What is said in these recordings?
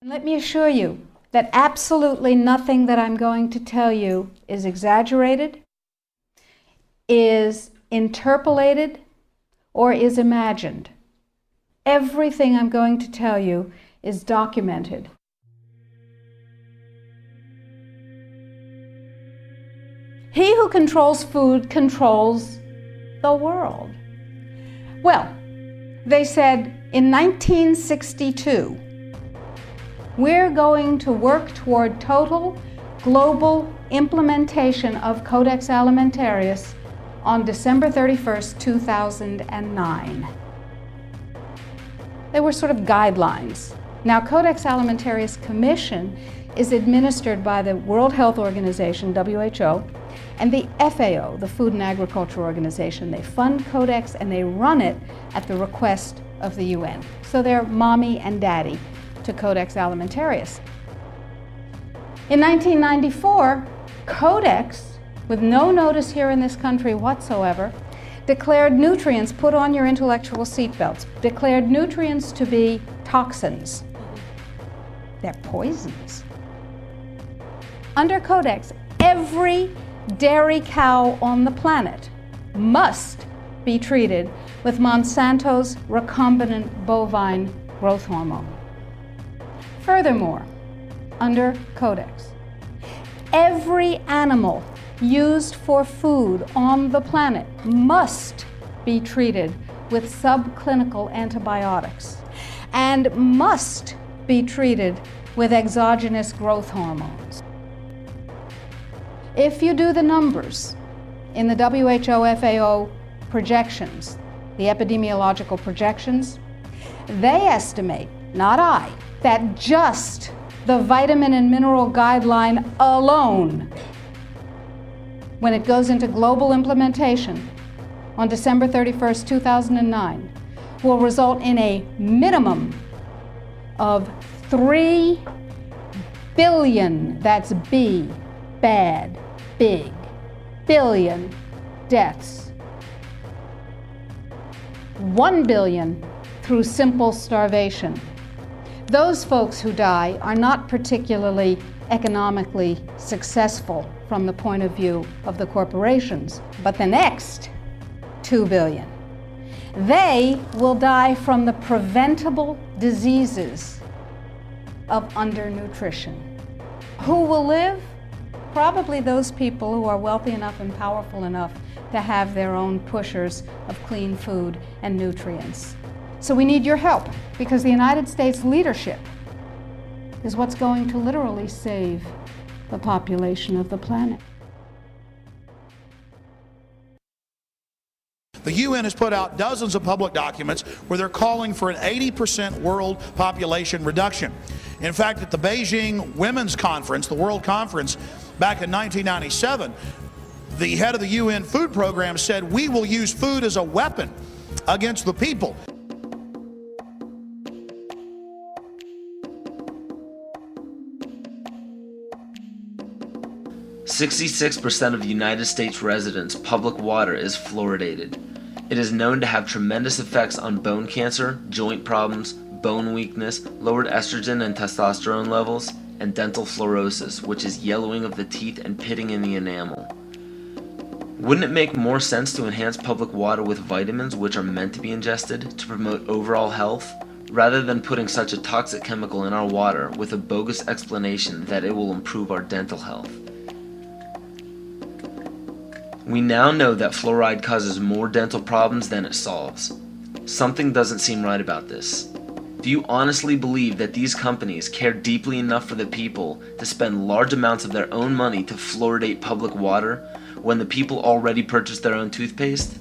Let me assure you that absolutely nothing that I'm going to tell you is exaggerated, is interpolated, or is imagined. Everything I'm going to tell you is documented. He who controls food controls the world. Well, they said in 1962, we're going to work toward total global implementation of Codex Alimentarius on December 31st, 2009. They were sort of guidelines. Now, Codex Alimentarius Commission is administered by the World Health Organization, WHO, and the FAO, the Food and Agriculture Organization. They fund Codex and they run it at the request of the UN. So they're mommy and daddy to Codex Alimentarius. In 1994, Codex, with no notice here in this country whatsoever, declared nutrients, put on your intellectual seatbelts, declared nutrients to be toxins. They're poisons. Under Codex, every dairy cow on the planet must be treated with Monsanto's recombinant bovine growth hormone. Furthermore, under Codex, every animal used for food on the planet must be treated with subclinical antibiotics and must be treated with exogenous growth hormones. If you do the numbers in the WHO FAO projections, the epidemiological projections, they estimate, not I, that just the vitamin and mineral guideline alone, when it goes into global implementation on December 31st, 2009, will result in a minimum of 3 billion, that's B, bad, big, billion deaths. 1 billion through simple starvation. Those folks who die are not particularly economically successful from the point of view of the corporations. But the next 2 billion, they will die from the preventable diseases of undernutrition. Who will live? Probably those people who are wealthy enough and powerful enough to have their own pushers of clean food and nutrients. So we need your help, because the United States leadership is what's going to literally save the population of the planet. The UN has put out dozens of public documents where they're calling for an 80% world population reduction. In fact, at the Beijing Women's Conference, the World Conference, back in 1997, the head of the UN Food Program said, "We will use food as a weapon against the people." "66% of United States residents' public water is fluoridated. It is known to have tremendous effects on bone cancer, joint problems, bone weakness, lowered estrogen and testosterone levels, and dental fluorosis, which is yellowing of the teeth and pitting in the enamel. Wouldn't it make more sense to enhance public water with vitamins which are meant to be ingested to promote overall health, rather than putting such a toxic chemical in our water with a bogus explanation that it will improve our dental health? We now know that fluoride causes more dental problems than it solves. Something doesn't seem right about this. Do you honestly believe that these companies care deeply enough for the people to spend large amounts of their own money to fluoridate public water when the people already purchase their own toothpaste?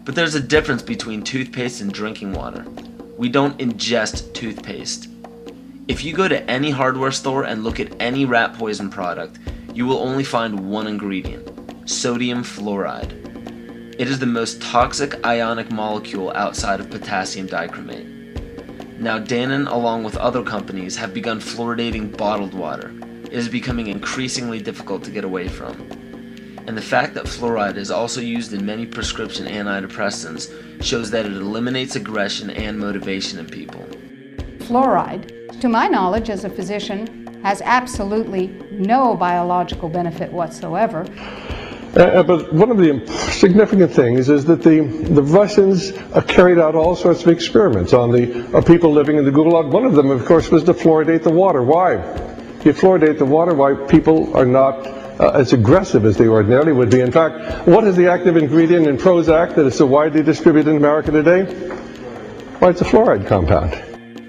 But there's a difference between toothpaste and drinking water. We don't ingest toothpaste. If you go to any hardware store and look at any rat poison product, you will only find one ingredient: sodium fluoride. It is the most toxic ionic molecule outside of potassium dichromate. Now Dannon, along with other companies, have begun fluoridating bottled water. It is becoming increasingly difficult to get away from. And the fact that fluoride is also used in many prescription antidepressants shows that it eliminates aggression and motivation in people. Fluoride To my knowledge, as a physician, has absolutely no biological benefit whatsoever. But one of the significant things is that the Russians carried out all sorts of experiments on the people living in the Gulag. One of them, of course, was to fluoridate the water. Why? You fluoridate the water, why people are not as aggressive as they ordinarily would be. In fact, what is the active ingredient in Prozac that is so widely distributed in America today? Why, it's a fluoride compound.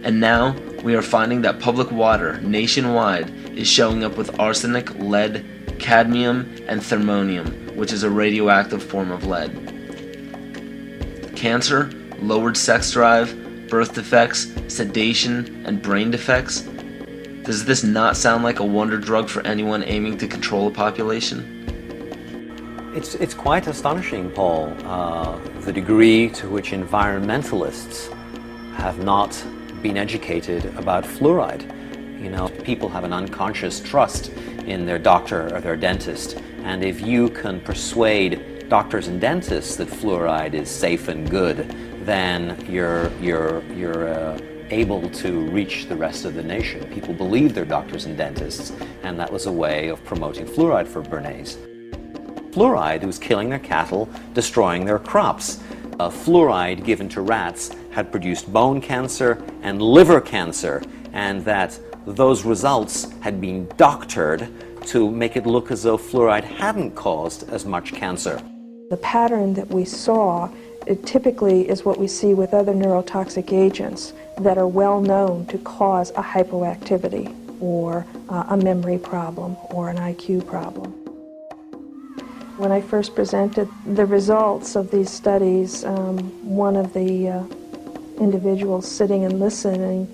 And now, we are finding that public water nationwide is showing up with arsenic, lead, cadmium, and thermonium, which is a radioactive form of lead. Cancer, lowered sex drive, birth defects, sedation, and brain defects. Does this not sound like a wonder drug for anyone aiming to control a population? It's quite astonishing, Paul, the degree to which environmentalists have not been educated about fluoride. You know, people have an unconscious trust in their doctor or their dentist, and if you can persuade doctors and dentists that fluoride is safe and good, then you're able to reach the rest of the nation. People believe their doctors and dentists, and that was a way of promoting fluoride for Bernays. Fluoride was killing their cattle, destroying their crops. Fluoride given to rats had produced bone cancer and liver cancer, and that those results had been doctored to make it look as though fluoride hadn't caused as much cancer. The pattern that we saw, it typically is what we see with other neurotoxic agents that are well known to cause a hypoactivity or a memory problem or an IQ problem. When I first presented the results of these studies, one of the individuals sitting and listening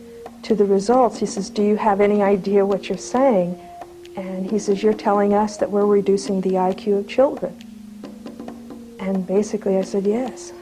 to the results, he says, "Do you have any idea what you're saying?" And he says, "You're telling us that we're reducing the IQ of children." And basically I said, yes.